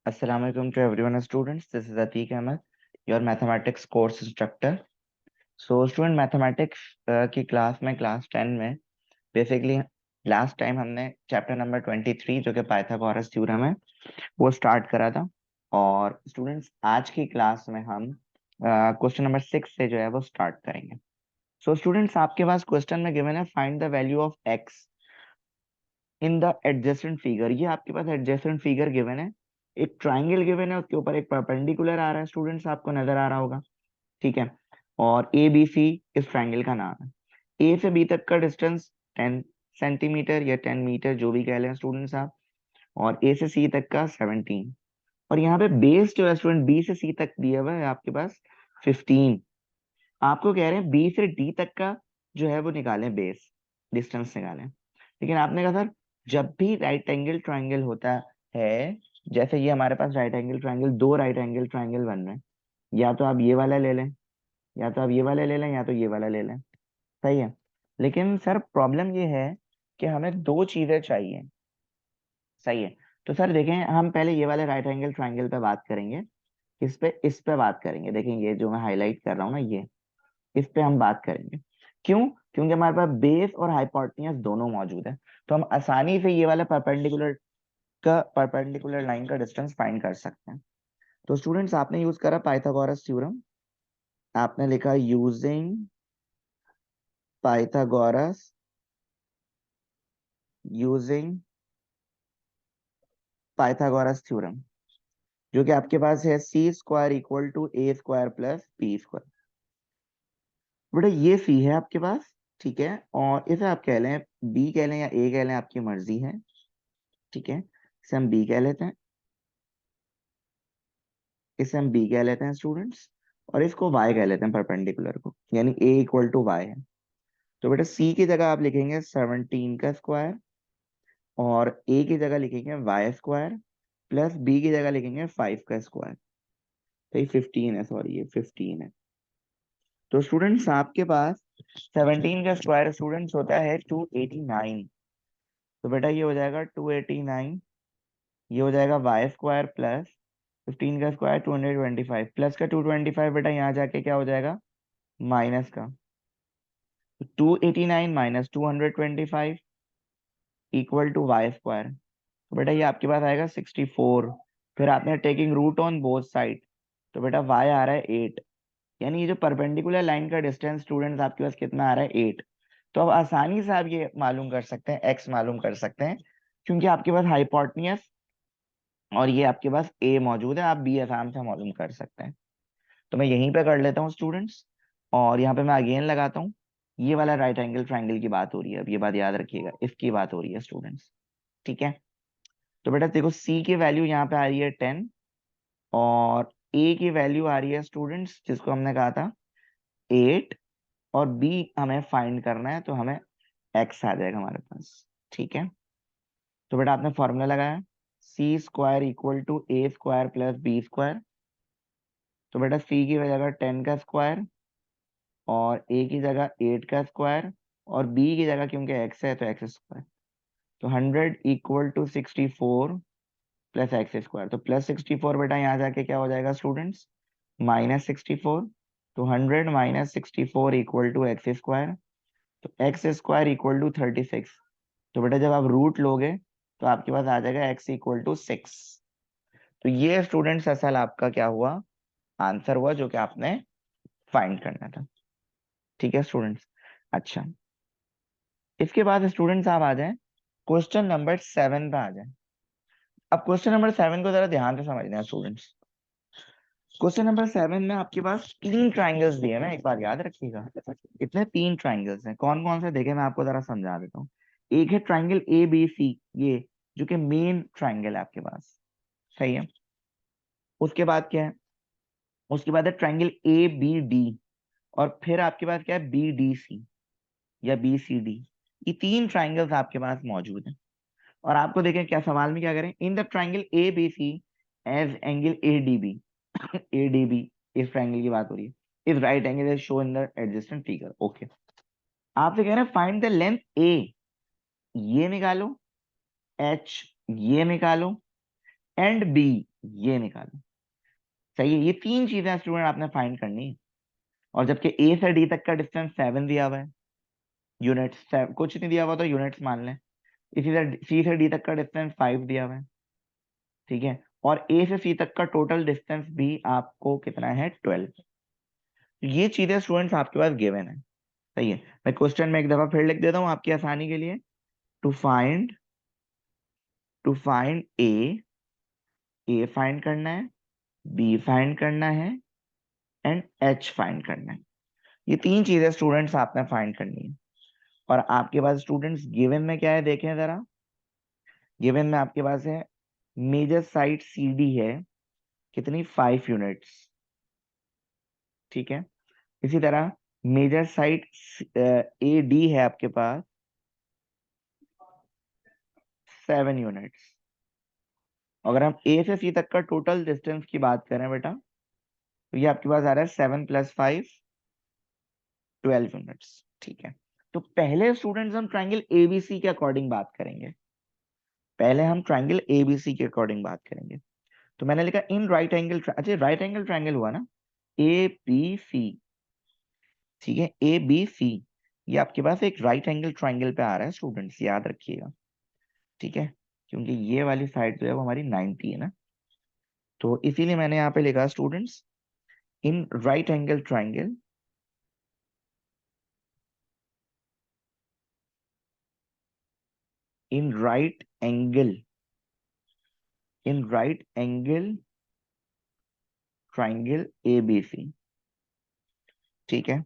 Assalamu alaikum to everyone students. This is Atiq Ahmed, your mathematics course instructor. So student mathematics की class में class 10 में basically last time हमने chapter number 23 जो कि Pythagoras theorem है वो start करा था। और स्टूडेंट्स आज की क्लास में हम क्वेश्चन नंबर 6 से जो है वो स्टार्ट करेंगे। सो स्टूडेंट्स आपके पास क्वेश्चन में गिवन है find the value of x in the adjacent figure. ये आपके पास एडजेसेंट फिगर गिवन है, एक ट्राइंगल गिवन है, उसके ऊपर एक परपेंडिकुलर आ रहा है, स्टूडेंट्स आपको नजर आ रहा होगा, ठीक है। और ए बी सी इस ट्राइंगल का नाम है। ए से बी तक का डिस्टेंस 10 सेंटीमीटर या 10 मीटर जो भी कह लें स्टूडेंट्स आप, और ए से सी तक का 17। और यहाँ पे बेस जो है स्टूडेंट बी से सी तक दिया हुआ है आपके पास 15। आपको कह रहे हैं बी से डी तक का जो है वो निकालें, बेस डिस्टेंस निकालें। लेकिन आपने कहा सर जब भी राइट एंगल ट्राइंगल होता है, जैसे ये हमारे पास राइट एंगल ट्राइंगल, दो राइट एंगल ट्राइंगल बन रहे हैं, या तो आप ये वाला ले लें, या तो आप ये वाला ले लें, या तो ये वाला ले लें, सही है। लेकिन सर प्रॉब्लम ये है कि हमें दो चीजें चाहिए, सही है। तो सर देखें, हम पहले ये वाले राइट एंगल ट्राइंगल पे बात करेंगे। इस पे बात करेंगे, देखें ये जो मैं हाईलाइट कर रहा हूँ ना, ये इस पे हम बात करेंगे। क्यों? क्योंकि हमारे पास बेस और हाइपोटेन्यूज दोनों मौजूद है, तो हम आसानी से ये वाला परपेंडिकुलर लाइन का डिस्टेंस फाइंड कर सकते हैं। तो स्टूडेंट्स आपने यूज करा पाइथागोरस थ्योरम, आपने लिखा using Pythagoras using Pythagoras theorem, जो कि आपके पास है C square equal to A square plus B square. बेटा ये सी है आपके पास, ठीक है, और इसे आप कह लें बी कह लें या ए कह लें, आपकी मर्जी है, ठीक है। इसे हम बी कह लेते हैं, इसे हम बी कह लेते हैं स्टूडेंट्स, और इसको वाई कह लेते हैं परपेंडिकुलर को, यानी ए इक्वल टू वाई है। तो बेटा सी की जगह आप लिखेंगे 17 का स्क्वायर, और ए की जगह लिखेंगे वाई स्क्वायर, प्लस बी की जगह लिखेंगे 5 का स्क्वायर। तो ये 15 है, सॉरी ये 15 है। तो स्टूडेंट्स आपके पास 17 का स्क्वायर स्टूडेंट्स होता है 289। तो बेटा ये हो जाएगा 289, ये हो जाएगा वाई स्क्वायर प्लस 15 का स्क्वायर 225, प्लस का 225 बेटा यहाँ जाके क्या हो जाएगा, माइनस का। 289 minus 225 equal to y square. तो बेटा ये आपके पास आएगा 64। फिर आपने taking root on both side, तो बेटा वाई आ रहा है 8। यानी ये जो परपेंडिकुलर लाइन का डिस्टेंस स्टूडेंट्स आपके पास कितना आ रहा है, 8। तो अब आसानी से आप ये मालूम कर सकते हैं, एक्स मालूम कर सकते हैं, क्योंकि आपके पास हाइपोटेन्यूज और ये आपके पास ए मौजूद है, आप बी आराम से मालूम कर सकते हैं। तो मैं यहीं पे कर लेता हूँ स्टूडेंट्स, और यहाँ पे मैं अगेन लगाता हूँ। ये वाला राइट एंगल ट्राइंगल की बात हो रही है, अब ये बात याद रखिएगा, इसकी बात हो रही है स्टूडेंट्स, ठीक है। तो बेटा देखो सी की वैल्यू यहाँ पे आ रही है 10, और ए की वैल्यू आ रही है स्टूडेंट्स जिसको हमने कहा था 8, और बी हमें फाइंड करना है, तो हमें एक्स आ जाएगा हमारे पास, ठीक है। तो बेटा आपने फॉर्मूला लगाया C square equal to A square plus B square. तो बेटा सी की जगह 10 का स्क्वायर, और ए की जगह 8 का स्क्वायर, और बी की जगह क्योंकि एक्स है तो एक्स स्क्वायर। तो 100 equal to 64 plus x square. तो प्लस 64 बेटा यहाँ जाके क्या हो जाएगा स्टूडेंट्स, माइनस 64। तो 100 minus 64 equal to x square. तो एक्स स्क्वायर इक्वल टू 36। तो बेटा जब आप रूट लोगे तो आपके पास आ जाएगा एक्स इक्वल टू 6। तो ये स्टूडेंट्स असल आपका क्या हुआ, आंसर हुआ जो कि आपने फाइंड करना था, ठीक है स्टूडेंट्स। अच्छा, इसके बाद स्टूडेंट्स आप आ जाएं क्वेश्चन नंबर 7 पे आ जाएं। अब क्वेश्चन नंबर 7 को जरा ध्यान से समझना है स्टूडेंट्स। क्वेश्चन नंबर 7 में आपके पास तीन ट्राइंगल्स दिए हैं ना, एक बार याद रखिएगा। इतने तीन ट्राइंगल्स हैं, कौन कौन से देखे मैं आपको जरा समझा देता हूँ। एक है ट्राइंगल ए बी सी, ये जो कि मेन ट्राइंगल है आपके पास, सही है। उसके बाद क्या है, उसके बाद है ट्राइंगल ए बी डी, और फिर आपके पास क्या है, बी डी सी या बी सी डी। ये तीन ट्राइंगल्स आपके पास मौजूद हैं। और आपको देखें क्या सवाल में क्या करें, in the triangle A B C as angle A D B. A D B इस ट्राइंगल की बात हो रही है, इस right angle is show in the adjacent figure, okay. आपसे कह रहे हैं फाइंड द लेंथ ए, ये निकालो, एच ये निकालो, एंड बी ये निकालो। सही है, ये तीन चीजें स्टूडेंट आपने फाइंड करनी है। और जबकि ए से डी तक का डिस्टेंस 7 दिया हुआ है, यूनिट्स कुछ नहीं दिया हुआ तो यूनिट्स मान लें। इसी तरह सी से डी तक का डिस्टेंस 5 दिया हुआ है, ठीक है। और ए से सी तक का टोटल डिस्टेंस भी आपको कितना है, 12। ये चीजें स्टूडेंट्स आपके पास गिवन है। सही है, मैं क्वेश्चन में एक दफा फिर लिख देता हूँ आपकी आसानी के लिए। टू फाइंड ए फाइंड करना है, बी फाइंड करना है, एंड एच फाइंड करना है। ये तीन चीजें स्टूडेंट्स आपने फाइंड करनी है। और आपके पास स्टूडेंट्स गिवन में क्या है, देखें जरा। गिवन में आपके पास है मेजर साइट सी डी है, कितनी, 5 यूनिट्स, ठीक है। इसी तरह मेजर साइट ए डी है आपके पास 7 यूनिट्स। अगर हम ए से सी तक का टोटल डिस्टेंस की बात करें बेटा, तो ये आपके पास आ रहा है 7 + 5 12 यूनिट्स, ठीक है। तो पहले स्टूडेंट्स हम ट्राइंगल एबीसी के अकॉर्डिंग बात करेंगे। पहले हम ट्राइंगल एबीसी के अकॉर्डिंग बात करेंगे। तो मैंने लिखा इन राइट एंगल, अच्छा राइट एंगल ट्राइंगल हुआ ना, ए बी सी, ठीक है, ए बी सी। ये आपके पास एक राइट एंगल ट्राइंगल पे आ रहा है स्टूडेंट्स, याद रखिएगा, ठीक है। क्योंकि ये वाली साइड जो है वो हमारी 90 है ना, तो इसीलिए मैंने यहाँ पे लिखा students in right angle triangle, in right angle, in right angle triangle ABC, ठीक है।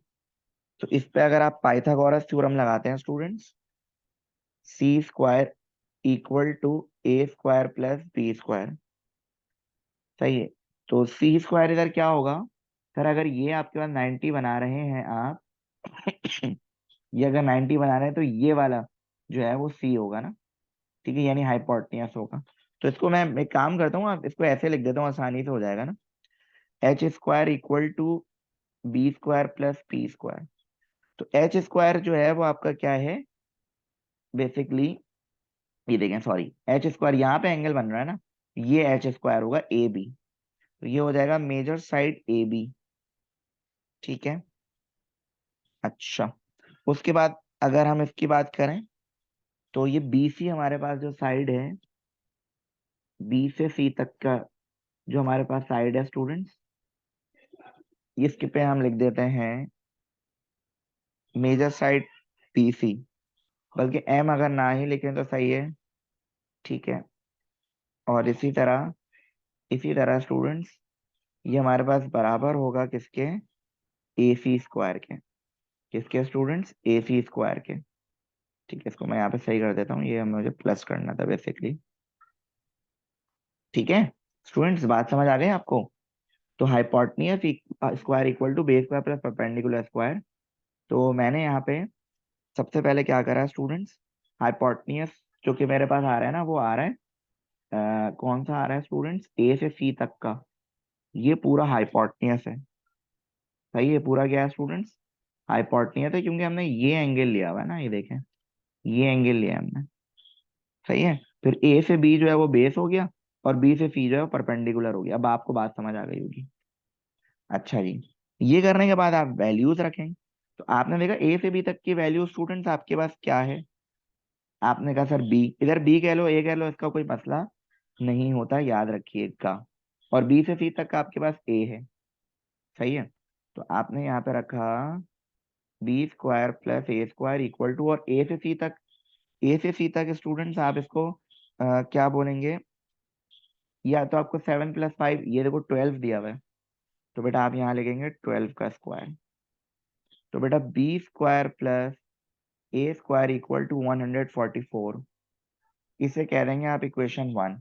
तो इस पे अगर आप पाइथागोरस थ्योरम लगाते हैं students, C square equal to A square plus B square, सही है। तो सी स्क्वायर इधर क्या होगा सर, अगर ये आपके पास 90 बना रहे हैं आप, ये अगर 90 बना रहे हैं तो ये वाला जो है वो सी होगा ना, ठीक है, यानी हाइपोटेन्यूस होगा। तो इसको मैं एक काम करता हूँ, आप इसको ऐसे लिख देता हूँ, आसानी से हो जाएगा ना। H square equal to B square plus P square. तो एच स्क्वायर जो है वो आपका क्या है, बेसिकली ये देखें, सॉरी, एच स्क्वायर यहाँ पे एंगल बन रहा है ना, ये एच स्क्वायर होगा ए बी, तो ये हो जाएगा मेजर साइड ए बी, ठीक है। अच्छा, उसके बाद अगर हम इसकी बात करें, तो ये बी सी हमारे पास जो साइड है, बी से सी तक का जो हमारे पास साइड है स्टूडेंट्स, इसके पे हम लिख देते हैं मेजर साइड पी सी, बल्कि एम अगर ना ही लिखें तो सही है, ठीक है। और इसी तरह स्टूडेंट्स ये हमारे पास बराबर होगा किसके, ए सी स्क्वायर के, किसके स्टूडेंट्स, ए सी स्क्वायर के, ठीक है। इसको मैं यहाँ पे सही कर देता हूँ, ये मुझे प्लस करना था बेसिकली, ठीक है। स्टूडेंट्स बात समझ आ गई आपको। तो hypotenuse square equal to base square plus perpendicular square. तो मैंने यहाँ पे सबसे पहले क्या करा स्टूडेंट्स, हाइपोटेन्यूस जो कि मेरे पास आ रहा है ना, वो आ रहा है कौन सा आ रहा है स्टूडेंट्स, ए से सी तक का, ये पूरा हाइपोटेन्यूस है। सही है, पूरा क्या है स्टूडेंट्स, हाइपोटेन्यूस है, क्योंकि हमने ये एंगल लिया हुआ है ना, ये देखें, ये एंगल लिया है हमने, सही है। फिर ए से बी जो है वो बेस हो गया, और बी से सी जो है वो परपेंडिकुलर हो गया। अब आपको बात समझ आ गई होगी। अच्छा जी, ये करने के बाद आप वैल्यूज रखें। तो आपने देखा ए से बी तक की वैल्यू स्टूडेंट्स आपके पास क्या है, आपने कहा सर बी, इधर बी कह लो ए कह लो, इसका कोई मसला नहीं होता, याद रखिएगा। और बी से सी तक का आपके पास ए है, सही है। तो आपने यहाँ पे रखा B square plus A square equal to, और ए से सी तक स्टूडेंट्स आप इसको क्या बोलेंगे, या तो आपको 7 + 5, ये देखो 12 दिया हुआ है, तो बेटा आप यहाँ लिखेंगे 12 का स्क्वायर। तो बेटा B square plus A square equal to 144, इसे कह देंगे आप इक्वेशन 1,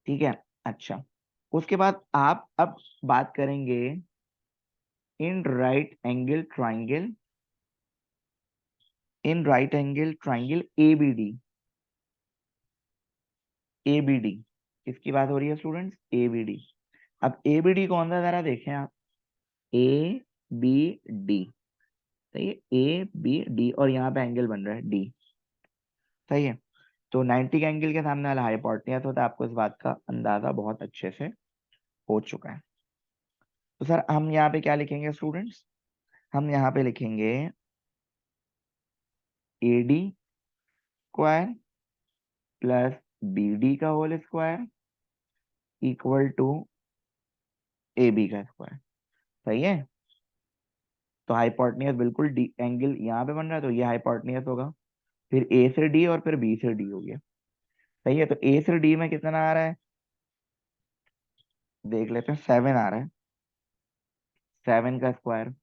ठीक है। अच्छा, उसके बाद आप अब बात करेंगे इन राइट एंगल ट्राइंगल, इन right angle triangle ABD, ABD किसकी बात हो रही है स्टूडेंट्स, एबीडी। अब एबीडी कौन सा, जरा देखें आप, ए बी डी, सही है, ए बी डी, और यहाँ पे एंगल बन रहा है डी, सही है। तो 90 के एंगल के सामने वाला हाइपोटेन्यूज होता है, आपको इस बात का अंदाजा बहुत अच्छे से हो चुका है। तो सर हम यहाँ पे क्या लिखेंगे स्टूडेंट्स, हम यहाँ पे लिखेंगे AD स्क्वायर प्लस BD का whole square equal to AB का स्क्वायर। सही है। तो हाइपोटेन्यूज बिल्कुल डी एंगल यहाँ पे बन रहा है, तो ये हाइपोटेन्यूज होगा, फिर A से D और फिर B से D हो गया। सही है। तो A से D में कितना आ रहा है, देख लेते हैं, 7 आ रहा है, 7 का स्क्वायर।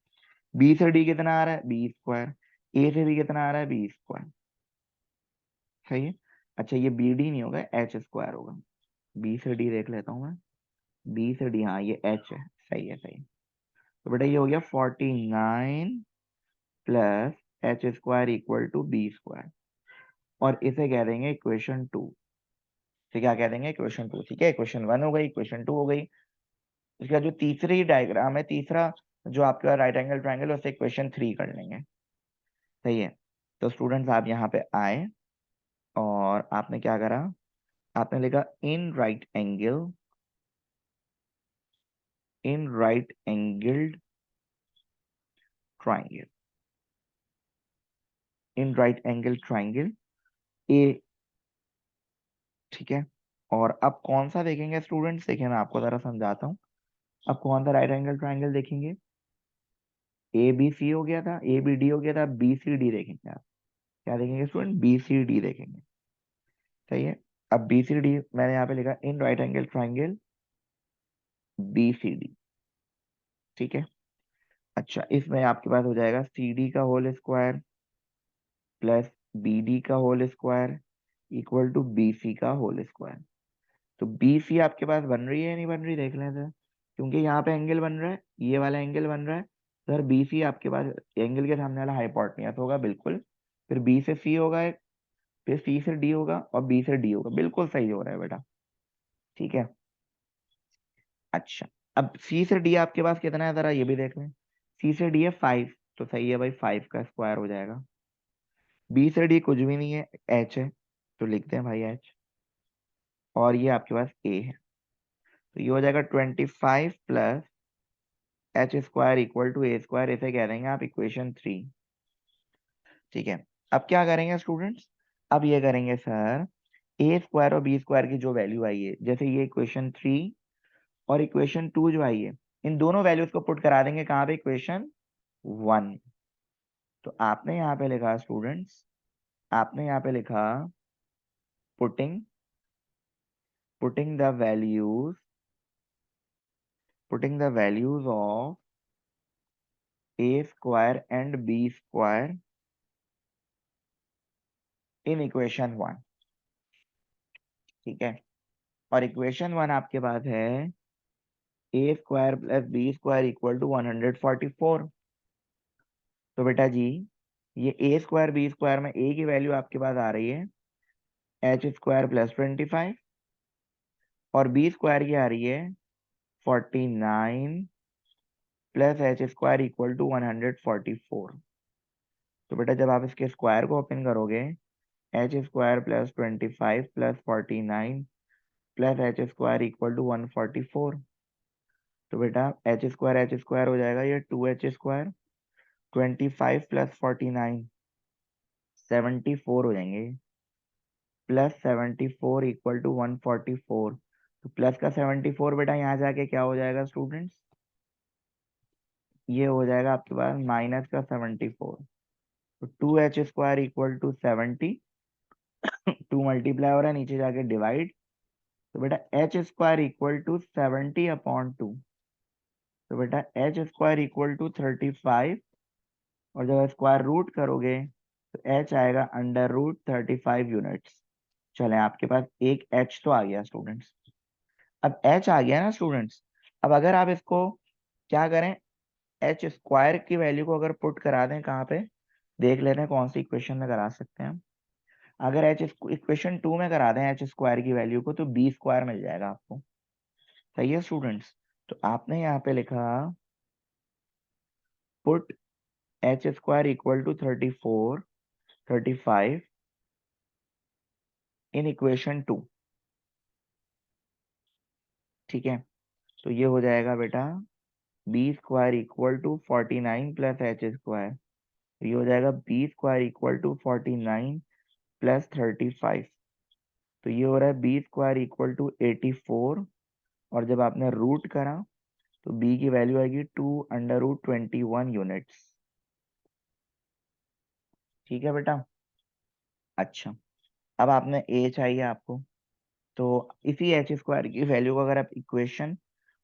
B से D कितना आ रहा है, B स्क्वायर। A से B कितना आ रहा है, B स्क्वायर। सही है। अच्छा ये BD नहीं होगा, H स्क्वायर होगा। B से D देख लेता हूँ मैं, B से D, हाँ ये H है। सही है, सही है। तो बेटा ये हो गया 49 plus H square equal to B square, और इसे कह देंगे इक्वेशन 2। तो क्या कह देंगे, इक्वेशन 2। ठीक है, इक्वेशन 1 हो गई, इक्वेशन 2 हो गई। इसका जो तीसरी डायग्राम है, तीसरा जो आपका राइट एंगल ट्रायंगल, उसे इक्वेशन 3 कर लेंगे। सही है। तो स्टूडेंट्स आप यहाँ पे आए और आपने क्या करा, आपने लिखा in right angled triangle, in right angle triangle A. ठीक है। और अब कौन सा देखेंगे स्टूडेंट्स, देखिए मैं आपको जरा समझाता हूँ। अब कौन सा राइट एंगल ट्रायंगल देखेंगे, ABC हो गया था, ABD हो गया था, BCD देखेंगे आप। क्या देखेंगे स्टूडेंट, BCD देखेंगे। सही है। अब BCD मैंने यहाँ पे लिखा इन राइट एंगल ट्रायंगल BCD। ठीक है। अच्छा इसमें आपके पास हो जाएगा CD का होल स्क्वायर प्लस BD का whole square equal to BC का होल स्क्वायर। तो BC आपके पास बन रही है नहीं बन रही, देख लेते हैं। क्योंकि यहाँ पे एंगल बन रहा है, ये वाला एंगल बन रहा है, सर BC आपके पास एंगल के सामने वाला हाइपोटेन्यूज होगा बिल्कुल। फिर B से C होगा एक, फिर C से D होगा और B से D होगा। बिल्कुल सही हो रहा है बेटा। ठीक है। अच्छा अब C से D आपके पास कितना है, जरा ये भी देख लें। C से D है 5, तो सही है भाई, 5 का स्क्वायर हो जाएगा। B से D कुछ भी नहीं है, H है, तो लिखते हैं भाई H। और ये आपके पास A है, तो ये हो जाएगा 25 plus H square equal to A square, इसे कह देंगे आप इक्वेशन 3। ठीक है। अब क्या करेंगे स्टूडेंट्स, अब ये करेंगे सर, A स्क्वायर और B स्क्वायर की जो वैल्यू आई है, जैसे ये इक्वेशन 3 और इक्वेशन 2 जो आई है, इन दोनों वैल्यूज को पुट करा देंगे कहाँ पे, इक्वेशन 1। तो आपने यहाँ पे लिखा स्टूडेंट्स, आपने यहाँ पे लिखा putting putting the values putting the values of A square and B square in equation 1। ठीक है। और इक्वेशन 1 आपके पास है A square plus B square equal to 144। तो बेटा जी ये A स्क्वायर B स्क्वायर में A की वैल्यू आपके पास आ रही है H स्क्वायर प्लस 25, और B स्क्वायर की आ रही है 49 plus H square equal to 144। तो बेटा जब आप इसके स्क्वायर को ओपन करोगे, H square plus 25 plus 49 plus H square equal to 144। तो बेटा H स्क्वायर हो जाएगा ये 2H स्क्वायर, 25 प्लस 49 74 हो जाएंगे, प्लस 74 इक्वल टू 144। तो प्लस का 74 बेटा यहाँ जाके क्या हो जाएगा स्टूडेंट्स, ये हो जाएगा आपके पास माइनस का 74। तो 2H square equal to 70, 2 multiply हो रहा है, नीचे जाके डिवाइड। तो बेटा H स्क्वायर इक्वल टू 70/2। तो बेटा H स्क्वायर इक्वल टू 35, और जब स्क्वायर रूट करोगे तो H आएगा √35 यूनिट्स। चले आपके पास एक H तो आ गया स्टूडेंट्स। अब H आ गया ना स्टूडेंट्स, अब अगर आप इसको क्या करें, H स्क्वायर की वैल्यू को अगर पुट करा दें कहाँ पे, देख लेते हैं कौन सी इक्वेशन में करा सकते हैं हम। अगर H इक्वेशन 2 में करा दें H स्क्वायर की वैल्यू को, तो B स्क्वायर मिल जाएगा आपको। सही है स्टूडेंट्स। तो आपने यहाँ पे लिखा put H square equal to 34 35 in equation 2। ठीक है, तो ये हो जाएगा बेटा B square equal to 49 plus H square. ये हो जाएगा B square equal to 49 plus 35। तो ये हो रहा है बी स्क्वायर इक्वल टू 84, और जब आपने रूट करा तो बी की वैल्यू आएगी 2√21 यूनिट्स। ठीक है बेटा। अच्छा, अब आपने ए चाहिए आपको, तो इसी एच स्क्वायर की वैल्यू को अगर आप इक्वेशन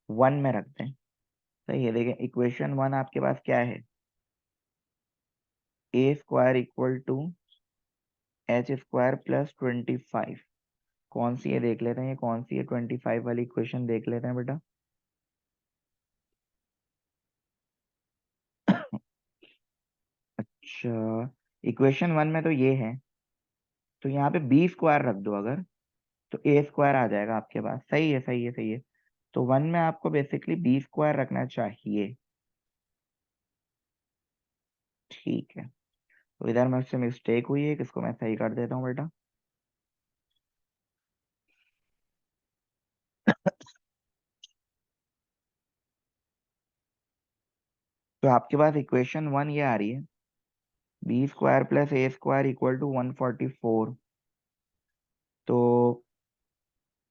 1 में रखते हैं, सही है। देखिए इक्वेशन 1 आपके पास क्या है, A square equal to H square plus 25। कौन सी है देख लेते हैं, ये कौन सी है 25 वाली इक्वेशन देख लेते हैं बेटा। अच्छा, इक्वेशन 1 में तो ये है, तो यहाँ पे बी स्क्वायर रख दो अगर, तो ए स्क्वायर आ जाएगा आपके पास। सही है, सही है, सही है। तो 1 में आपको बेसिकली बी स्क्वायर रखना चाहिए। ठीक है, तो इधर मुझसे मिस्टेक हुई है, किसको मैं सही कर देता हूँ बेटा। तो आपके पास इक्वेशन 1 ये आ रही है, B square plus A square equal to 144। तो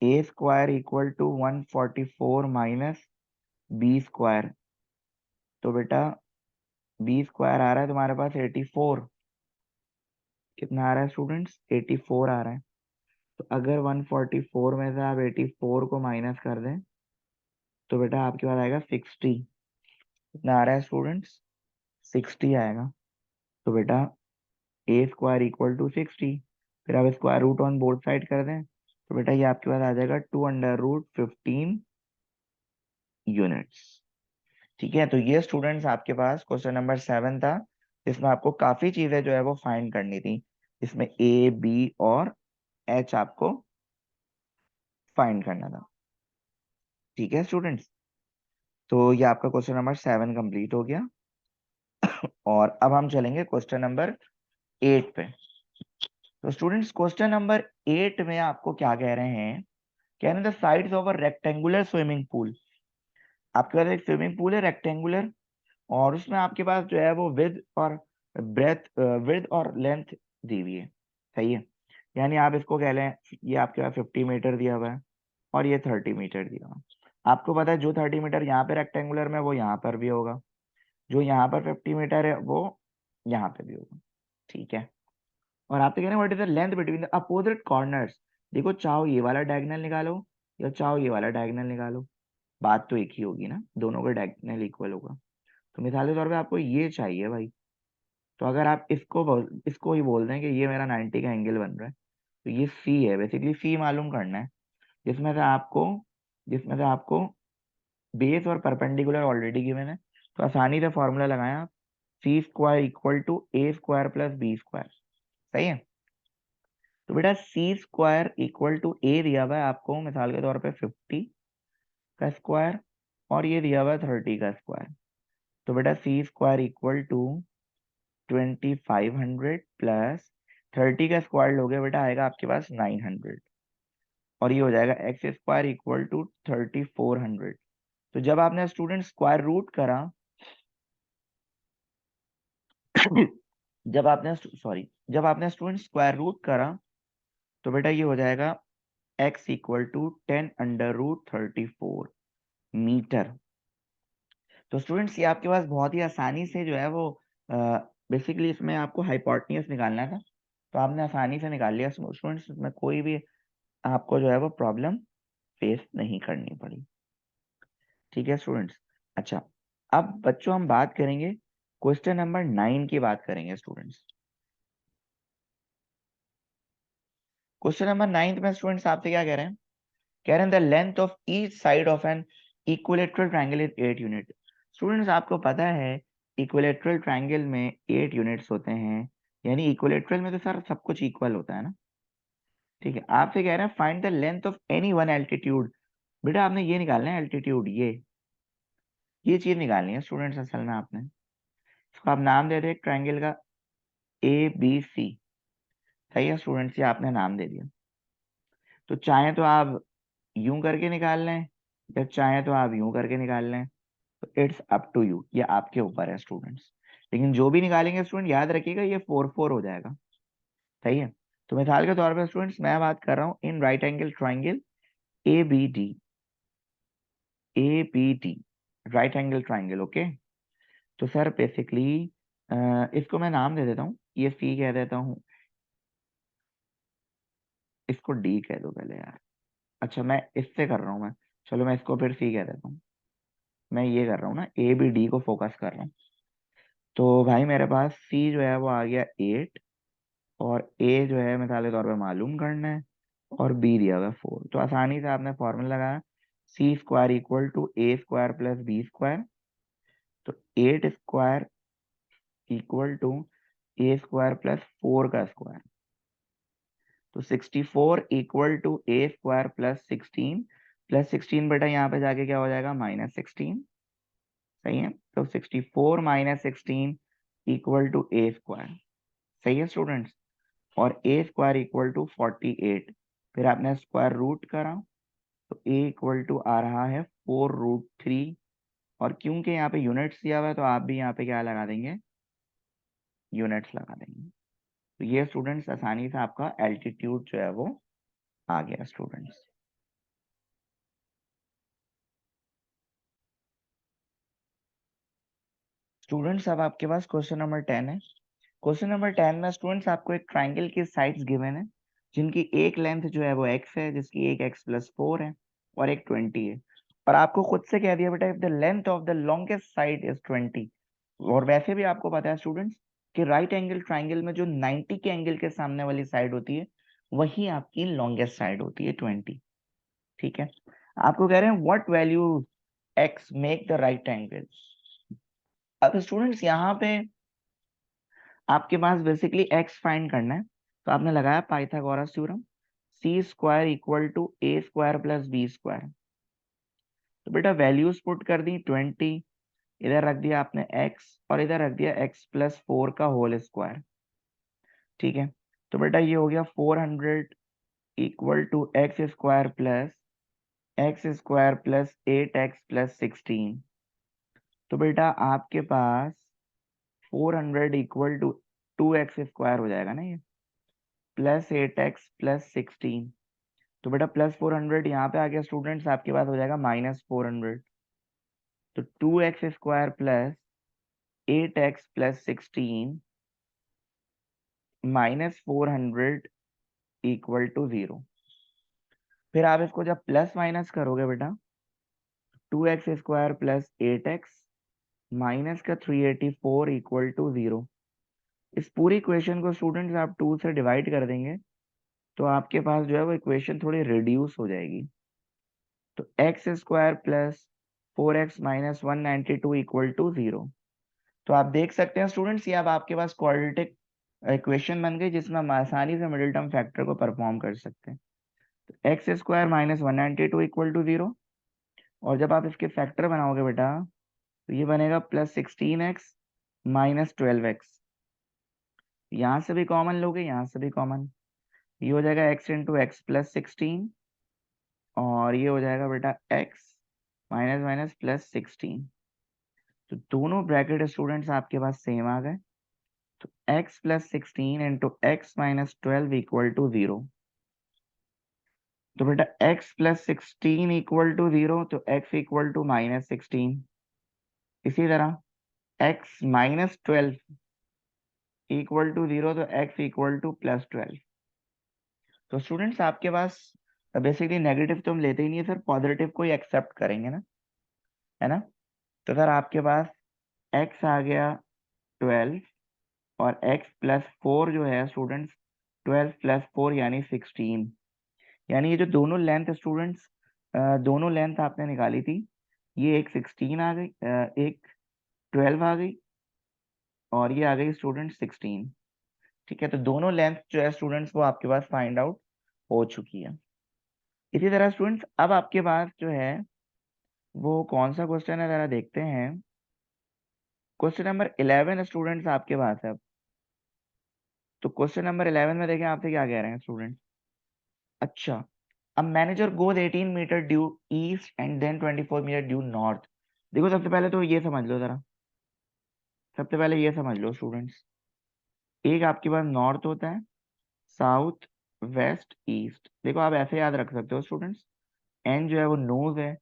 A square equal to 144 minus B square. तो बेटा बी स्क्वायर आ रहा है तुम्हारे पास 84। कितना आ रहा है स्टूडेंट्स, 84 आ रहा है। तो अगर 144 में से आप 84 को माइनस कर दें, तो बेटा आपके पास आएगा 60। कितना आ रहा है स्टूडेंट्स, 60 आएगा। तो बेटा ए स्क्वायर इक्वल टू 60, फिर आप square root on both side कर दें, तो बेटा ये आपके पास आ जाएगा 2√15 यूनिट्स। ठीक है, तो ये स्टूडेंट्स आपके पास क्वेश्चन नंबर 7 था, जिसमें आपको काफी चीजें जो है वो फाइंड करनी थी। इसमें ए बी और एच आपको फाइंड करना था। ठीक है स्टूडेंट्स, तो ये आपका क्वेश्चन नंबर 7 कंप्लीट हो गया। और अब हम चलेंगे क्वेश्चन नंबर 8 पे। तो स्टूडेंट्स क्वेश्चन नंबर 8 में आपको क्या कह रहे हैं, कह रहे हैं the sides of a rectangular swimming pool. आपके पास एक स्विमिंग पूल है रेक्टेंगुलर, और उसमें आपके पास जो है वो विड्थ और ब्रेथ, विड्थ और लेंथ दी हुई है। सही है, यानी आप इसको कह लें, ये आपके पास 50 मीटर दिया हुआ है और ये 30 मीटर दिया हुआ है। आपको पता है जो 30 मीटर यहाँ पे रेक्टेंगुलर में, वो यहाँ पर भी होगा, जो यहाँ पर 50 मीटर है वो यहाँ पे भी होगा। ठीक है, और आपसे कह रहे हैं what is the length between the opposite corners. देखो चाहो ये वाला डायगोनल निकालो या चाहो ये वाला डायगोनल निकालो, बात तो एक ही होगी ना, दोनों का डायगोनल इक्वल होगा। तो मिसाल के तौर पे आपको ये चाहिए भाई, तो अगर आप इसको ही बोल दें कि ये मेरा 90 का एंगल बन रहा है, तो ये सी है, बेसिकली सी मालूम करना है, जिसमें से आपको जिसमें से आपको बेस और परपेंडिकुलर ऑलरेडी गिवन है। तो आसानी से फॉर्मूला लगाया आप, C square equal to A square plus B square. सही है, तो बेटा C square equal to A दिया हुआ है आपको मिसाल के तौर पे 50 का स्क्वायर, और ये दिया हुआ है 30 का स्क्वायर। तो बेटा C square equal to 2500 plus 30 का स्क्वायर लोगे बेटा आएगा आपके पास 900, और ये हो जाएगा एक्स स्क्वायर इक्वल टू 3400। तो जब आपने स्टूडेंट स्क्वायर रूट करा जब आपने स्टूडेंट स्क्वायर रूट करा, तो बेटा ये हो जाएगा x इक्वल टू 10√34 मीटर। तो स्टूडेंट्स ये आपके पास बहुत ही आसानी से जो है वो बेसिकली इसमें आपको हाइपोटेन्यूज निकालना था, तो आपने आसानी से निकाल लिया स्टूडेंट्स, इसमें कोई भी आपको जो है वो प्रॉब्लम फेस नहीं करनी पड़ी। ठीक है स्टूडेंट्स। अच्छा, अब बच्चों हम बात करेंगे क्वेश्चन नंबर 9 की बात करेंगे स्टूडेंट्स। क्वेश्चन नंबर 9 में स्टूडेंट्स आपसे क्या कह रहे हैं, कह रहे हैं the length of each side of an equilateral triangle is 8 unit. Students आपको पता है इक्विलेटरल ट्रायंगल में 8 यूनिट्स होते हैं, यानी इक्विलेटरल में तो सर सब कुछ इक्वल होता है ना। ठीक है, आपसे कह रहे हैं find the length of any one altitude. बेटा आपने ये निकालना है एल्टीट्यूड, ये चीज निकालनी है स्टूडेंट्स। असल में आपने इसको आप नाम दे दे ट्रायंगल का ए बी सी। सही है स्टूडेंट्स, ये आपने नाम दे दिया। तो चाहे तो आप यूं करके निकाल लें या चाहे तो आप यूं करके निकाल लें, तो इट्स अप टू यू, ये आपके ऊपर है स्टूडेंट्स। लेकिन जो भी निकालेंगे स्टूडेंट याद रखिएगा ये 4 4 हो जाएगा। सही है। तो मिसाल के तौर पर स्टूडेंट्स मैं बात कर रहा हूँ in right angle triangle A B D, A B D right angle triangle. Okay. तो सर बेसिकली इसको मैं नाम दे देता हूँ, ये सी कह देता हूँ, इसको डी कह दो पहले यार। अच्छा मैं इससे कर रहा हूँ मैं, चलो मैं इसको फिर सी कह देता हूँ। मैं ये कर रहा हूँ ना, ए बी डी को फोकस कर रहा हूँ। तो भाई मेरे पास सी जो है वो आ गया 8, और ए जो है मिसाल के तौर पे मालूम करना है, और बी दिया हुआ 4। तो आसानी से आपने फॉर्मूला लगाया, C square equal to A square plus B square. तो 8 square equal to A square plus 4 का स्क्वायर। तो 64 equal to A square plus 16 बेटा यहाँ पे जाके क्या हो जाएगा, -16। सही है। तो 64 -16 इक्वल टू ए स्क्वायर। सही है स्टूडेंट्स। और ए स्क्वायर इक्वल टू 48, फिर आपने स्क्वायर रूट करा, तो ए इक्वल टू आ रहा है 4√3। और क्योंकि यहाँ पे यूनिट्स दिया हुआ है तो आप भी यहाँ पे क्या लगा देंगे, यूनिट्स लगा देंगे। तो ये स्टूडेंट्स आसानी से आपका एल्टीट्यूड जो है वो आ गया स्टूडेंट्स। स्टूडेंट्स अब आपके पास क्वेश्चन नंबर 10 है। क्वेश्चन नंबर 10 में स्टूडेंट्स आपको एक ट्राइंगल की साइड्स गिवन है, जिनकी एक लेंथ जो है वो x है, जिसकी एक x+4 है, और एक 20 है। और आपको खुद से कह दिया बेटा if the length of the longest side is 20। और वैसे भी आपको पता है स्टूडेंट्स कि राइट एंगल ट्राइंगल में जो 90 के एंगल के सामने वाली साइड होती है वही आपकी लॉन्गेस्ट साइड होती है 20। ठीक है। आपको कह रहे हैं what value x make the right angle. अब स्टूडेंट्स यहाँ पे आपके पास बेसिकली x फाइंड करना है, तो आपने लगाया Pythagoras theorem, C square equal to A square plus B square. तो बेटा वैल्यूज पुट कर दी 20, इधर रख दिया आपने x, और इधर रख दिया x+4 का होल स्क्वायर। ठीक है। तो बेटा ये हो गया 400 इक्वल टू x² + 8x + 16। तो बेटा आपके पास 400 इक्वल टू 2x² हो जाएगा ना ये, +8x + 16। तो बेटा +400 यहाँ पे आ गया स्टूडेंट्स, आपके पास हो जाएगा -400। तो 2x² + 8x + 16 -400 इक्वल टू 0। फिर आप इसको जब प्लस माइनस करोगे बेटा, 2x² + 8x माइनस का 384 इक्वल टू 0। इस पूरी इक्वेशन को स्टूडेंट्स आप 2 से डिवाइड कर देंगे, तो आपके पास जो है वो इक्वेशन थोड़ी रिड्यूस हो जाएगी। तो x² + 4x - 192 इक्वल टू 0। तो आप देख सकते हैं स्टूडेंट्स ये अब आपके पास क्वाड्रेटिक इक्वेशन बन गई, जिसमें हम आसानी से मिडिल टर्म फैक्टर को परफॉर्म कर सकते हैं। तो x² - 192 इक्वल टू 0। और जब आप इसके फैक्टर बनाओगे बेटा, तो ये बनेगा +16x - 12x। यहाँ से भी कॉमन लोगे, यहाँ से भी कॉमन, ये हो जाएगा x × x + 16, और ये हो जाएगा बेटा x माइनस माइनस +16। तो दोनों ब्रैकेट स्टूडेंट्स आपके पास सेम आ गए। तो x + 16 × x - 12 इक्वल टू 0। तो बेटा x + 16 इक्वल टू 0, तो x इक्वल टू -16। इसी तरह x - 12 इक्वल टू 0, तो x इक्वल टू +12। तो स्टूडेंट्स आपके पास बेसिकली नेगेटिव तो हम लेते ही नहीं है सर, पॉजिटिव को ही एक्सेप्ट करेंगे ना, है ना। तो सर आपके पास x आ गया 12, और x+4 जो है स्टूडेंट्स 12 + 4 यानी 16। यानी ये जो दोनों लेंथ स्टूडेंट्स, दोनों लेंथ आपने निकाली थी, ये एक 16 आ गई, एक 12 आ गई, और ये आ गई स्टूडेंट 16। ठीक है। तो दोनों लेंथ जो है स्टूडेंट्स वो आपके पास फाइंड आउट हो चुकी है। इसी तरह स्टूडेंट्स अब आपके पास जो है वो कौन सा क्वेश्चन है जरा देखते हैं। क्वेश्चन नंबर 11 स्टूडेंट्स आपके पास है। तो क्वेश्चन नंबर 11 में देखें आपसे क्या कह रहे हैं स्टूडेंट। अच्छा, अब manager goes 18 metre due east and then 24 metre due north. देखो सबसे पहले तो ये समझ लो जरा, सबसे पहले ये समझ लो स्टूडेंट्स, एक आपके पास नॉर्थ होता है, साउथ, वेस्ट, ईस्ट। देखो आप ऐसे याद रख सकते हो स्टूडेंट्स, एन जो है वो नोज है,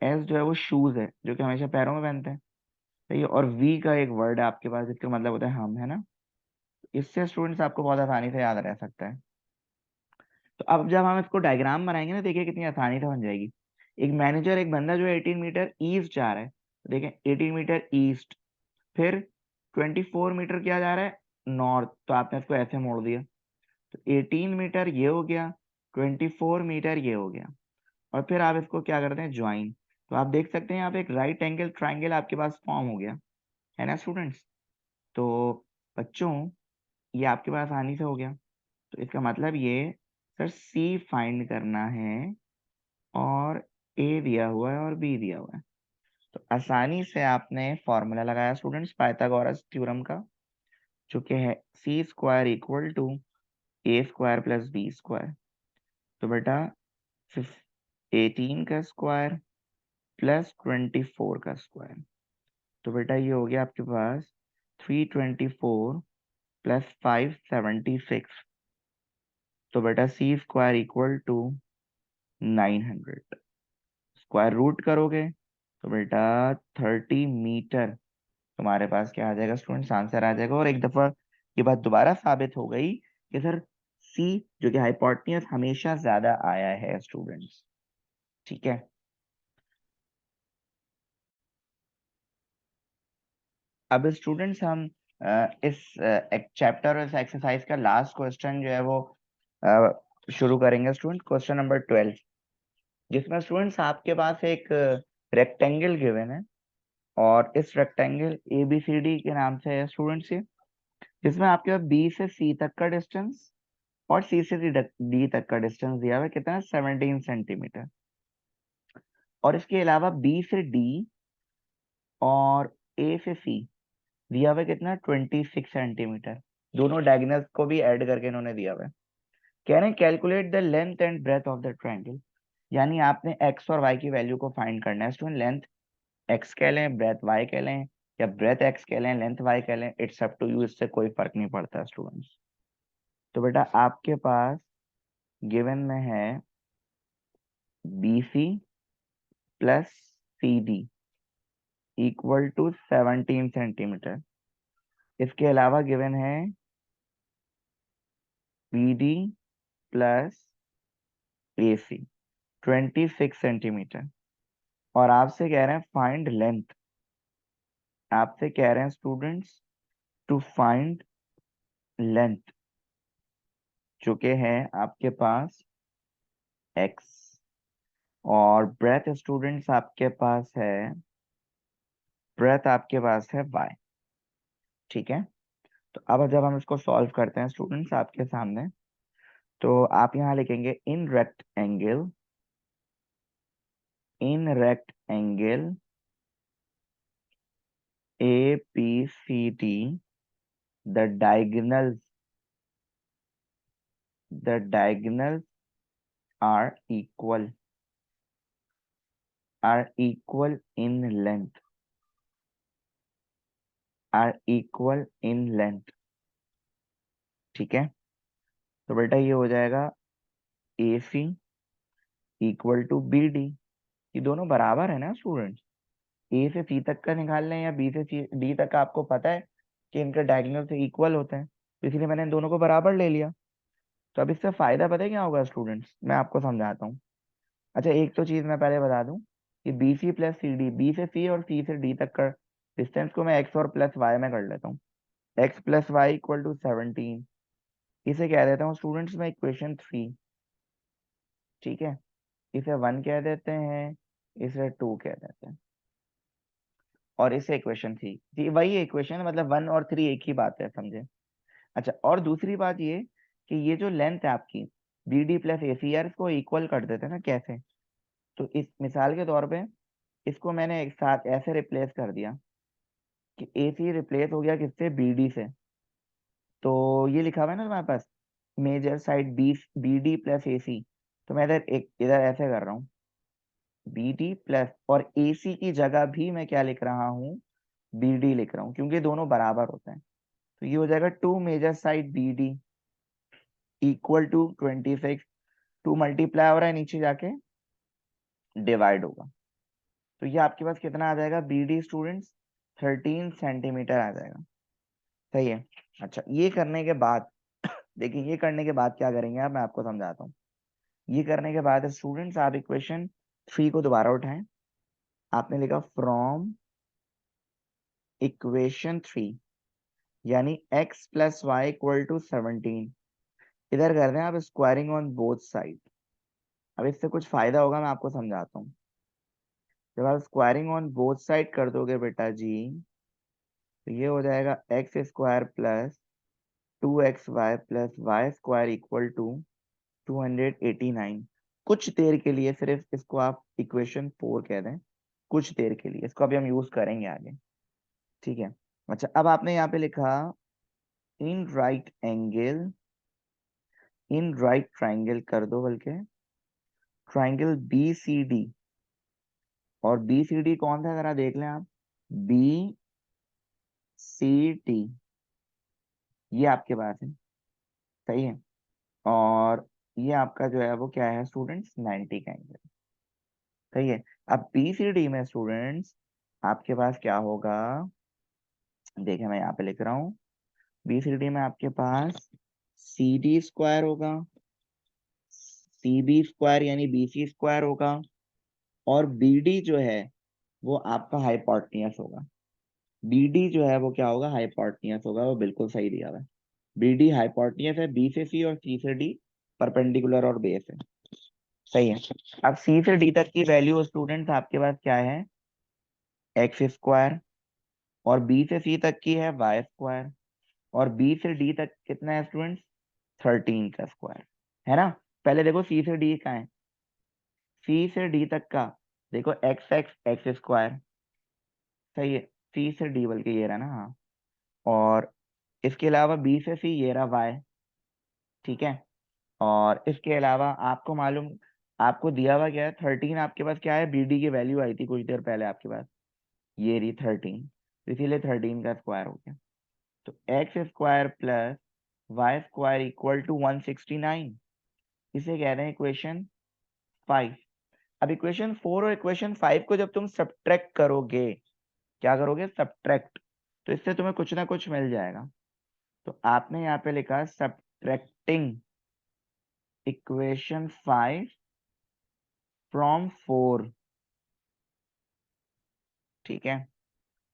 एस जो है वो शूज है जो कि हमेशा पैरों में पहनते हैं, सही है, और वी का एक वर्ड है आपके पास जिसका मतलब होता है हम, है ना। इससे स्टूडेंट्स आपको बहुत आसानी से याद रह सकता है। तो अब जब हम इसको डायग्राम बनाएंगे ना, देखिए कितनी आसानी से बन जाएगी। एक मैनेजर, एक बंदा जो है 18 मीटर ईस्ट जा रहा है, तो देखें 18 मीटर ईस्ट, फिर 24 मीटर क्या जा रहा है, नॉर्थ, तो आपने इसको ऐसे मोड़ दिया, तो 18 मीटर ये हो गया, 24 मीटर ये हो गया, और फिर आप इसको क्या करते हैं, ज्वाइन। तो आप देख सकते हैं यहाँ पे एक राइट एंगल ट्राइंगल आपके पास फॉर्म हो गया, है ना स्टूडेंट्स। तो बच्चों ये आपके पास आसानी से हो गया। तो इसका मतलब ये, सर सी फाइंड करना है और ए दिया हुआ है और बी दिया हुआ है। तो आसानी से आपने फॉर्मूला लगाया स्टूडेंट्स पाइथागोरस थ्योरम का, जो कि है C square equal to A square plus B square. तो बेटा 18 का स्क्वायर प्लस 24 का स्क्वायर, तो बेटा ये हो गया आपके पास 324 प्लस 576। तो बेटा C square equal to 900, square root करोगे तो बेटा 30 मीटर तुम्हारे पास क्या आ जाएगा स्टूडेंट्स, आंसर आ जाएगा। और एक दफा ये बात दोबारा साबित हो गई कि सर सी जो कि हाइपोटेन्यूज हमेशा ज्यादा आया है स्टूडेंट्स, ठीक है। अब स्टूडेंट्स हम इस चैप्टर और इस एक्सरसाइज का लास्ट क्वेश्चन जो है वो शुरू करेंगे स्टूडेंट, क्वेश्चन नंबर 12, जिसमें स्टूडेंट्स आपके पास एक रेक्टेंगल गिवन है, और इस रेक्टेंगल ABCD के नाम से है स्टूडेंट्स ये, जिसमें आपके पास बी से सी तक का डिस्टेंस और सी से डी तक का डिस्टेंस दिया हुआ है, कितना, 17 सेंटीमीटर। और इसके अलावा बी से डी और ए से सी दिया हुआ है कितना, 26 सेंटीमीटर। दोनों डायगोनल्स को भी ऐड करके इन्होंने दिया हुआ है। कह रहे हैं calculate the length and breadth of the triangle, यानी आपने एक्स और वाई की वैल्यू को फाइंड करना है स्टूडेंट। लेंथ एक्स कह लें, ब्रेथ वाई कह लें, या ब्रेथ एक्स कह लें, लेंथ वाई कह लें, इट्स अप टू यू, इससे कोई फर्क नहीं पड़ता स्टूडेंट्स। तो बेटा आपके पास गिवन में है BC plus CD equal to 17 centimetre. इसके अलावा गिवन है BD प्लस AC 26 सेंटीमीटर। और आपसे कह रहे हैं फाइंड लेंथ, आपसे कह रहे हैं स्टूडेंट्स टू फाइंड लेंथ, जो कि है आपके पास x, और ब्रेथ स्टूडेंट्स आपके पास है, ब्रेथ आपके पास है y, ठीक है। तो अब जब हम इसको सॉल्व करते हैं स्टूडेंट्स आपके सामने, तो आप यहाँ लिखेंगे in rectangle ABCD, the diagonals the diagonals are equal in length, ठीक है। तो बेटा ये हो जाएगा AC इक्वल टू BD, ये दोनों बराबर है ना स्टूडेंट्स। ए से सी तक का निकाल लें या बी से सी डी तक का, आपको पता है कि इनके डायगोनल से इक्वल होते हैं, तो इसलिए मैंने इन दोनों को बराबर ले लिया। तो अब इससे फायदा पता है क्या होगा स्टूडेंट्स, मैं आपको समझाता हूँ। अच्छा एक तो चीज मैं पहले बता दूं कि BC प्लस CD, बी से सी और सी से डी तक का डिस्टेंस को मैं एक्स और प्लस वाई में कर लेता हूँ, x plus y equal to 17, इसे कह देता हूँ स्टूडेंट्स मैं इक्वेशन 3, ठीक है। इसे 1 कह देते हैं, इसे 2 कह देते हैं, और इसे इक्वेशन 3 जी, वही इक्वेशन, मतलब 1 और 3 एक ही बात है, समझे। अच्छा और दूसरी बात ये कि ये जो लेंथ है आपकी BD प्लस AC, यार इसको इक्वल कर देते हैं ना, कैसे। तो इस मिसाल के तौर पे इसको मैंने एक साथ ऐसे रिप्लेस कर दिया कि AC रिप्लेस हो गया किससे, BD से। तो ये लिखा हुआ है ना तुम्हारे पास, major side BD plus AC, तो मैं इधर ऐसे कर रहा हूँ, बी डी प्लस, और ए सी की जगह भी मैं क्या लिख रहा हूँ, बी डी लिख रहा हूँ, क्योंकि दोनों बराबर होते हैं। तो ये हो जाएगा 2 major side B D equal to 26, 2 multiply हो रहा है, नीचे जाके डिवाइड होगा। तो ये आपके पास कितना आ जाएगा, बी डी स्टूडेंट्स 13 सेंटीमीटर आ जाएगा। सही है। अच्छा, ये करने के बाद देखिए, ये करने के बाद क्या करेंगे आप, मैं आपको समझाता हूँ। ये करने के बाद स्टूडेंट्स आप इक्वेशन 3 को दोबारा उठाएं। आपने लिखा फ्रॉम इक्वेशन 3, यानी x plus y equal to 17, इधर कर दें आप स्क्वायरिंग ऑन बोथ साइड। अब इससे कुछ फायदा होगा, मैं आपको समझाता हूँ। जब आप स्क्वायरिंग ऑन बोथ साइड कर दोगे बेटा जी, तो ये हो जाएगा x square plus 2xy plus y square equal to 289। कुछ देर के लिए सिर्फ इसको आप इक्वेशन 4 कह दें, कुछ देर के लिए, इसको अभी हम यूज करेंगे आगे। ठीक है। अच्छा, अब आपने यहाँ पे लिखा इन right angle, in right triangle कर दो, बल्कि ट्राइंगल बी सी डी, और बी सी डी कौन सा, जरा देख लें आप, बी सी टी, ये आपके पास है। सही है। और ये आपका जो है वो क्या है स्टूडेंट्स, 90 का एंगल। सही है। अब बी सी डी में स्टूडेंट्स आपके पास क्या होगा, देखिए मैं यहाँ पे लिख रहा हूँ, बी सी डी में आपके पास सी डी स्क्वायर होगा, सी बी स्क्वायर यानी बी सी स्क्वायर होगा, और बी डी जो है वो आपका हाइपोटेन्यूस होगा। बी डी जो है वो क्या होगा, हाइपोटेन्यूस होगा, वो बिल्कुल सही दिया हुआ है। बी डी हाइपोटेन्यूस है, बी से सी और सी से डी परपेंडिकुलर और बेस है। सही है। अब सी से डी तक की वैल्यू स्टूडेंट्स आपके पास क्या है, एक्स स्क्वायर, और बी से सी तक की है वाई स्क्वायर, और बी से डी तक कितना है स्टूडेंट्स, 13 का स्क्वायर, है ना। पहले देखो सी से डी का है, सी से डी तक का देखो, एक्स एक्स एक्स स्क्वायर। सही है। सी से डी, बल्कि ये रहा ना, हाँ। और इसके अलावा बी से सी ये रहा वाई। ठीक है। और इसके अलावा आपको मालूम, आपको दिया हुआ क्या है, 13 आपके पास क्या है, बी डी की वैल्यू आई थी कुछ देर पहले आपके पास, ये रही 13, इसीलिए 13 का स्क्वायर हो गया। तो x square plus y square equal to 169, इसे कह रहे हैं इक्वेशन 5। अब इक्वेशन 4 और इक्वेशन 5 को जब तुम सब्ट्रैक्ट करोगे, क्या करोगे, सब्ट्रैक्ट, तो इससे तुम्हें कुछ ना कुछ मिल जाएगा। तो आपने यहाँ पे लिखा सब्ट्रैक्टिंग इक्वेशन 5 फ्रॉम 4। ठीक है।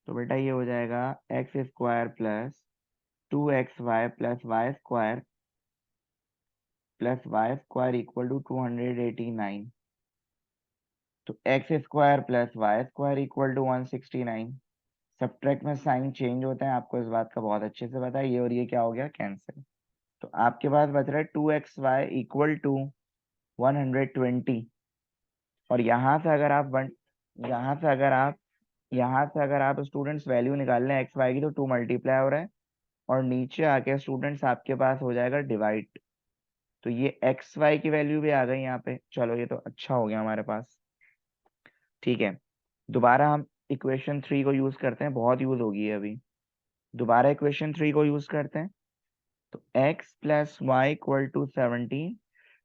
तो बेटा ये हो जाएगा x square plus 2xy plus y square equal to 289। तो x square plus y square equal to 169। Subtract में साइन चेंज होता है, आपको इस बात का बहुत अच्छे से पता है, ये और ये क्या हो गया, कैंसिल। तो आपके पास बच रहा है 2xy इक्वल टू 120। और यहाँ से अगर आप वन यहाँ से अगर आप यहाँ से अगर आप स्टूडेंट्स वैल्यू निकाल लें एक्स वाई की, तो 2 मल्टीप्लाई हो रहा है, और नीचे आके स्टूडेंट्स आपके पास हो जाएगा डिवाइड। तो ये एक्स वाई की वैल्यू भी आ गई यहाँ पे, चलो ये तो अच्छा हो गया हमारे पास। ठीक है। दोबारा हम इक्वेशन 3 को यूज करते हैं, बहुत यूज होगी है अभी। दोबारा इक्वेशन 3 को यूज करते हैं। तो x plus y equal to 17,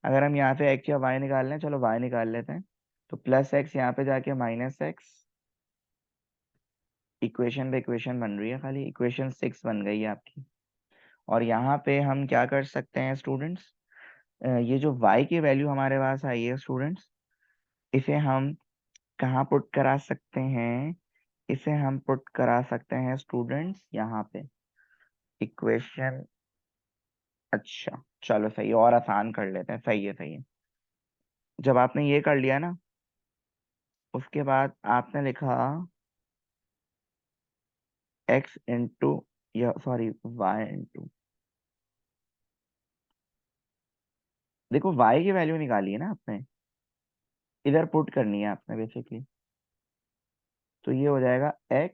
अगर हम यहाँ से x या y निकाल लें, चलो y निकाल लेते हैं, तो प्लस एक्स यहाँ पे जाके माइनस एक्स, इक्वेशन पे इक्वेशन बन रही है, खाली इक्वेशन 6 बन गई है आपकी। और यहाँ पे हम क्या कर सकते हैं स्टूडेंट्स, ये जो y की वैल्यू हमारे पास आई है स्टूडेंट्स, इसे हम कहाँ पुट करा सकते हैं, इसे हम पुट करा सकते हैं स्टूडेंट्स यहाँ पे इक्वेशन। अच्छा, चलो सही है, और आसान कर लेते हैं, सही है सही है। जब आपने ये कर लिया ना, उसके बाद आपने लिखा x इंटू, या सॉरी y इंटू, देखो y की वैल्यू निकाली है ना आपने, इधर पुट करनी है आपने बेसिकली। तो ये हो जाएगा x,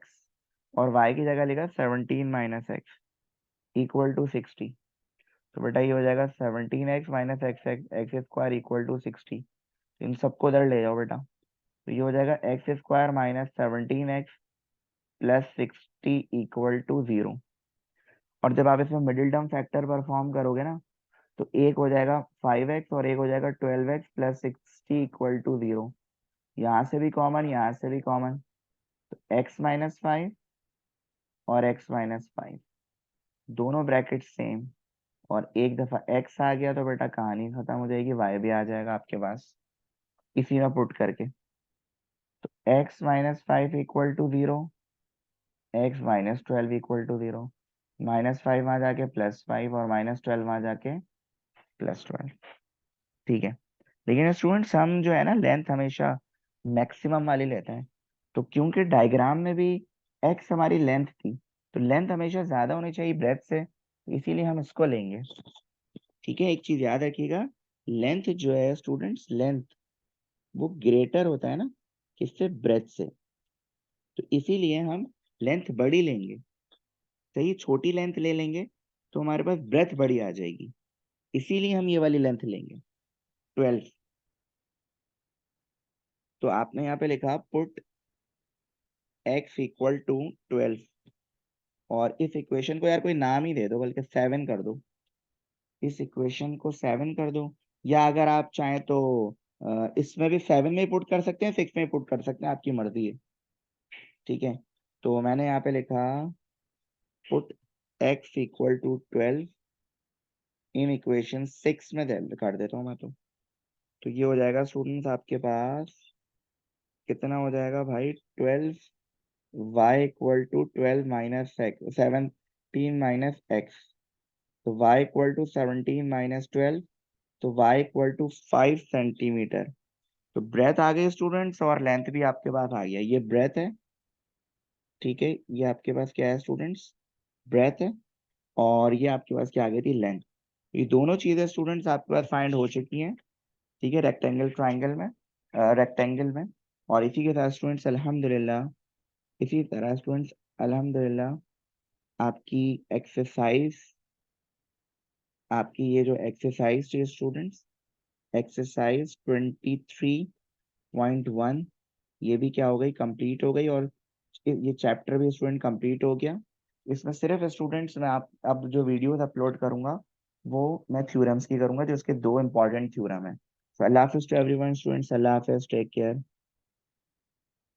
और y की जगह लिखा 17 माइनस एक्स इक्वल टू 60। तो बेटा ये हो जाएगा 17x minus x x square equal to 60। इन सबको उधर ले जाओ बेटा, तो ये हो जाएगा x square minus 17x plus 60 equal to 0। और जब आप इसमें मिडिल टर्म फैक्टर परफॉर्म करोगे ना, तो एक हो जाएगा 5x और एक हो जाएगा 12x प्लस 60 इक्वल टू 0। यहाँ से भी कॉमन, यहाँ से भी कॉमन, तो x माइनस 5 और x माइनस 5 दोनों ब्रैकेट सेम। और एक दफा x आ गया तो बेटा कहानी खत्म हो जाएगी, y भी आ जाएगा आपके पास इसी में पुट करके। तो x minus 5 equal to 0, x minus 12 equal to 0, -5 वहां जाके +5 और -12 वहां जाके +12। ठीक है, लेकिन स्टूडेंट्स हम जो है ना लेंथ हमेशा मैक्सिमम वाली लेते हैं। तो क्योंकि डायग्राम में भी x हमारी लेंथ थी, तो लेंथ हमेशा ज्यादा होनी चाहिए ब्रेथ से, तो इसीलिए हम इसको लेंगे। ठीक है, एक चीज याद रखिएगा, लेंथ जो है स्टूडेंट्स, लेंथ वो ग्रेटर होता है ना किससे, ब्रेथ से। तो इसीलिए हम लेंथ बड़ी लेंगे। सही, छोटी लेंथ ले लेंगे तो हमारे पास ब्रेथ बड़ी आ जाएगी, इसीलिए हम ये वाली लेंथ लेंगे 12। तो आपने यहाँ पे लिखा पुट x इक्वल टू 12, और इस इक्वेशन को यार कोई नाम ही दे दो, बल्कि 7 कर दो, इस इक्वेशन को 7 कर दो। या अगर आप चाहें तो इसमें भी 7 में पुट कर सकते हैं, 6 में पुट कर सकते हैं, आपकी मर्जी है। ठीक है, तो मैंने यहाँ पे लिखा put x equal to 12 in equation 6 में कर देता हूँ मैं तो ये हो जाएगा स्टूडेंट्स आपके पास, कितना हो जाएगा भाई, 12 y equal to 12 minus x 17 minus x. तो y इक्वल टू 17 माइनस 12, तो y इक्वल टू 5 सेंटीमीटर। तो ब्रेथ आ गई स्टूडेंट्स, और लेंथ भी आपके पास आ गया, ये ब्रेथ है। ठीक है, ये आपके पास क्या है स्टूडेंट्स, ब्रेथ है। और ये आपके पास क्या आ गई थी, लेंथ। ये दोनों चीजें स्टूडेंट्स आपके पास फाइंड हो चुकी हैं। ठीक है, रेक्टेंगल ट्राइंगल में, रेक्टेंगल में। और इसी के साथ स्टूडेंट्स अल्हम्दुलिल्लाह, इसी तरह स्टूडेंट्स अल्हम्दुलिल्लाह आपकी एक्सरसाइज, आपकी ये जो एक्सरसाइज थी स्टूडेंट्स, एक्सरसाइज 23.1, ये भी क्या हो गई, कंप्लीट हो गई। और ये चैप्टर भी स्टूडेंट कंप्लीट हो गया। इसमें सिर्फ स्टूडेंट्स मैं आप अब जो वीडियोस अपलोड करूंगा वो मैं थ्योरम्स की करूंगा, जो इसके दो इंपॉर्टेंट थ्योरम है। तो अल्लाह हाफिज टू एवरीवन स्टूडेंट्स, अल्लाह हाफिज, टेक केयर।